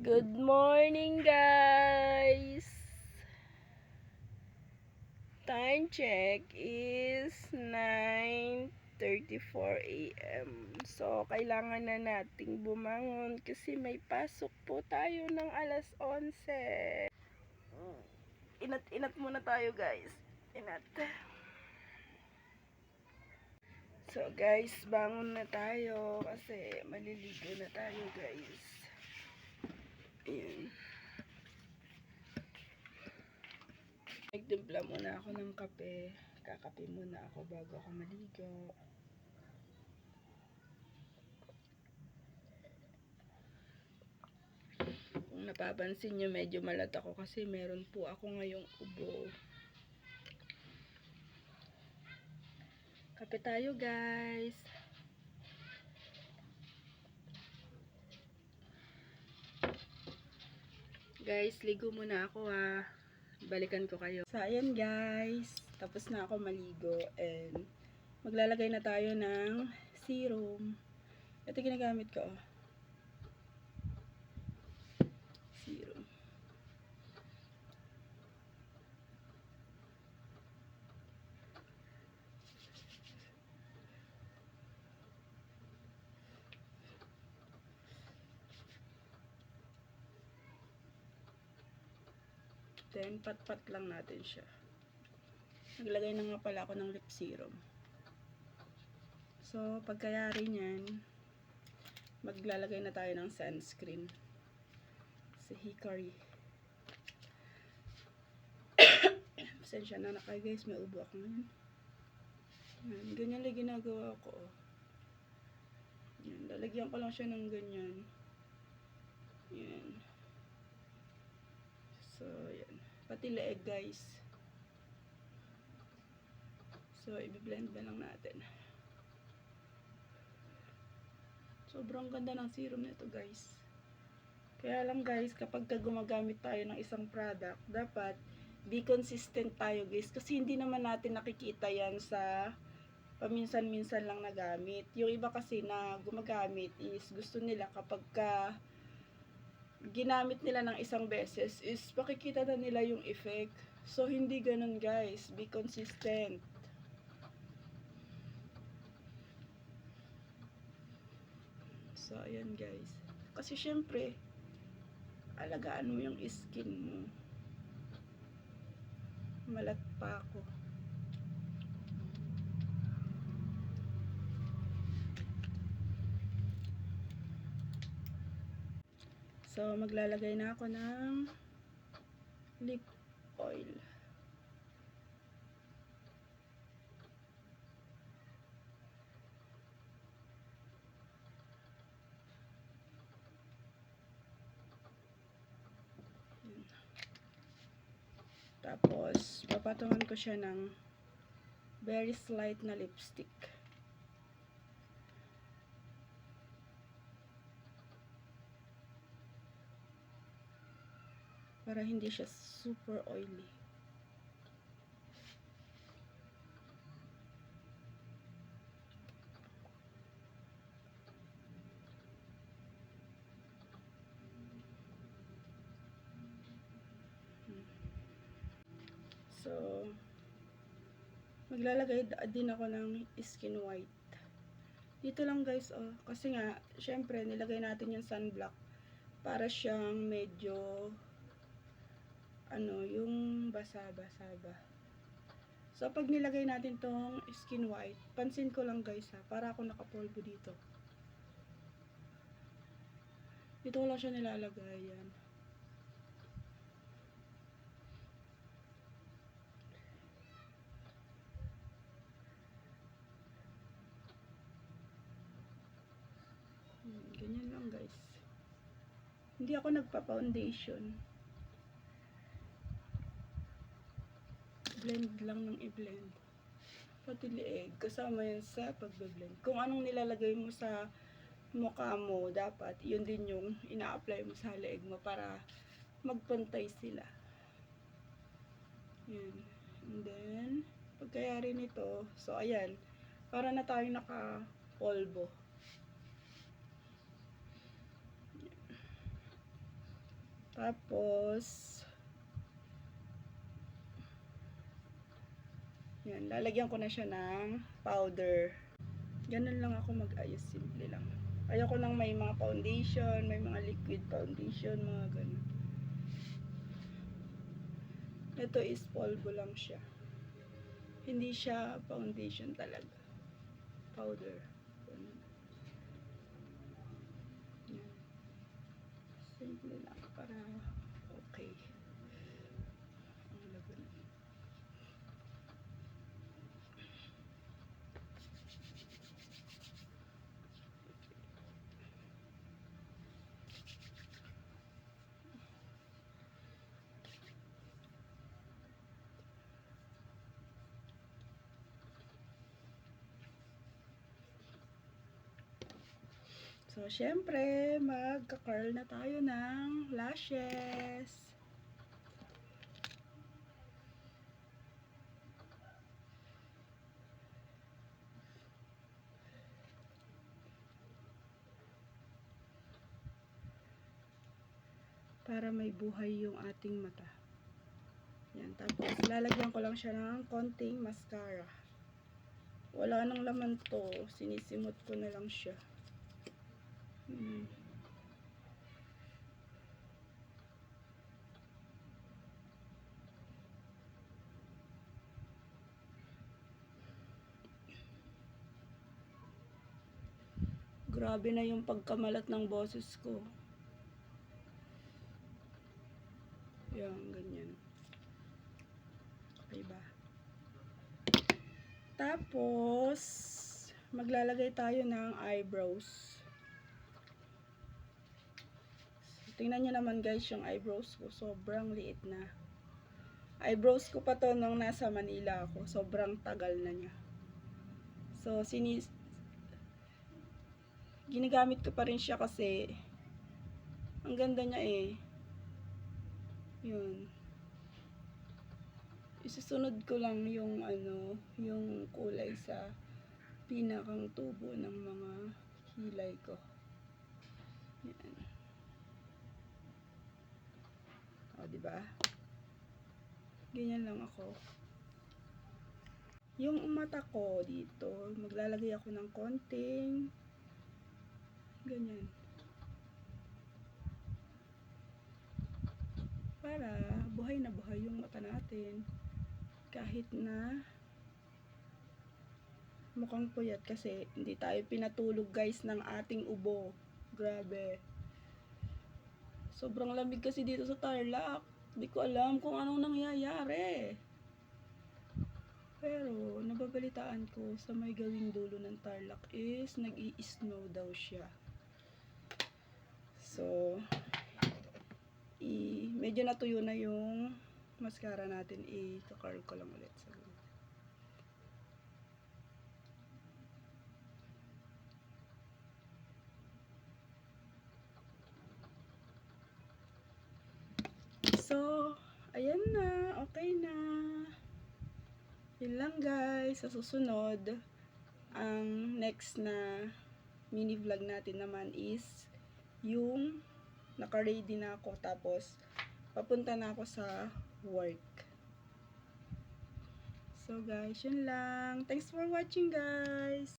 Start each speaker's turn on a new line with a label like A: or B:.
A: Good morning, guys. Time check is 9:34 a.m. So, kailangan na nating bumangon kasi may pasok po tayo ng alas 11. Inat muna tayo, guys. Inat. So, guys, bangon na tayo kasi maliligo na tayo, guys. Ayan. Nagtimpla muna ako ng kape. Kakape muna ako bago ako maligo. Kung napapansin nyo, medyo malat ako kasi meron po ako ngayong ubo. Kape tayo, guys. Guys, ligo muna ako ha. Balikan ko kayo. So, ayan guys. Tapos na ako maligo. And maglalagay na tayo ng serum. Ito ginagamit ko. Serum. Then, pat-pat lang natin siya. Naglagay na nga pala ako ng lip serum. So, pagkayari niyan, maglalagay na tayo ng sunscreen. Si Hikari. Pasensya na kayo guys, may ubo ako ngayon. Yan, ganyan lang ginagawa ko. Yan, lalagyan ko lang siya ng ganyan. Yan. So, yan. Pati leeg guys. So, i-blend na lang natin. Sobrang ganda ng serum nito guys. Kaya lang guys, kapag gumagamit tayo ng isang product, dapat be consistent tayo guys. Kasi hindi naman natin nakikita yan sa paminsan-minsan lang nagamit. Yung iba kasi na gumagamit is gusto nila kapag ginamit nila ng isang beses is makikita na nila yung effect. So, hindi ganun guys. Be consistent. So, ayan guys. Kasi syempre, alagaan mo yung skin mo. Malat pa ako. So, maglalagay na ako ng lip oil. Tapos, papatungan ko siya ng very slight na lipstick. Para hindi siya super oily. So, maglalagay din ako ng skin white. Dito lang guys, oh. Kasi nga, syempre, nilagay natin yung sunblock para siyang medyo, yung basa-basa ba. So, pag nilagay natin tong skin white, pansin ko lang guys ha, para ako nakapolvo dito. Dito ko lang siya nilalagay, yan. Ganyan lang guys. Hindi ako nagpa-foundation. Blend lang ng i-blend. Pati leeg, kasama yan sa pagbe-blend. Kung anong nilalagay mo sa mukha mo, dapat yun din yung ina-apply mo sa leeg mo para magpantay sila. Yan. And then, pagkayari nito, so ayan, para na tayo naka-polvo. Tapos, yan, lalagyan ko na siya ng powder. Ganun lang ako mag-ayos, simple lang. Ayoko nang may mga foundation, may mga liquid foundation, mga ganun. Ito is polvo lang siya. Hindi siya foundation talaga. Powder. Ganun. Yan. Simple lang para okay. Ang laban. So, syempre, magka-curl na tayo ng lashes. Para may buhay yung ating mata. Yan, tapos lalagyan ko lang siya ng konting mascara. Wala nang laman to, sinisimot ko na lang siya. Grabe na yung pagkamalat ng boses ko. Yan, ganyan. Okay ba? Tapos, maglalagay tayo ng eyebrows. Tingnan nyo naman guys yung eyebrows ko. Sobrang liit na. Eyebrows ko pa to nung nasa Manila ako. Sobrang tagal na niya. So, ginagamit ko pa rin siya kasi ang ganda niya eh. Yun. Isusunod ko lang yung yung kulay sa pinakang tubo ng mga kilay ko. Yan. O, diba? Ganyan lang ako. Yung mata ko dito, maglalagay ako ng konting ganyan. Para buhay na buhay yung mata natin. Kahit na mukhang puyat kasi hindi tayo pinatulog guys ng ating ubo. Grabe. Sobrang lamig kasi dito sa Tarlac. Hindi ko alam kung anong nangyayari. Pero nababalitaan ko sa may gawing dulo ng Tarlac is nag-i-snow daw siya. So, medyo natuyo na yung mascara natin. I-curl ko lang ulit. So, ayan na. Okay na. Yun lang guys. Sa susunod, ang next na mini vlog natin naman is yung naka-ready na ako. Tapos, papunta na ako sa work. So guys, yun lang. Thanks for watching guys.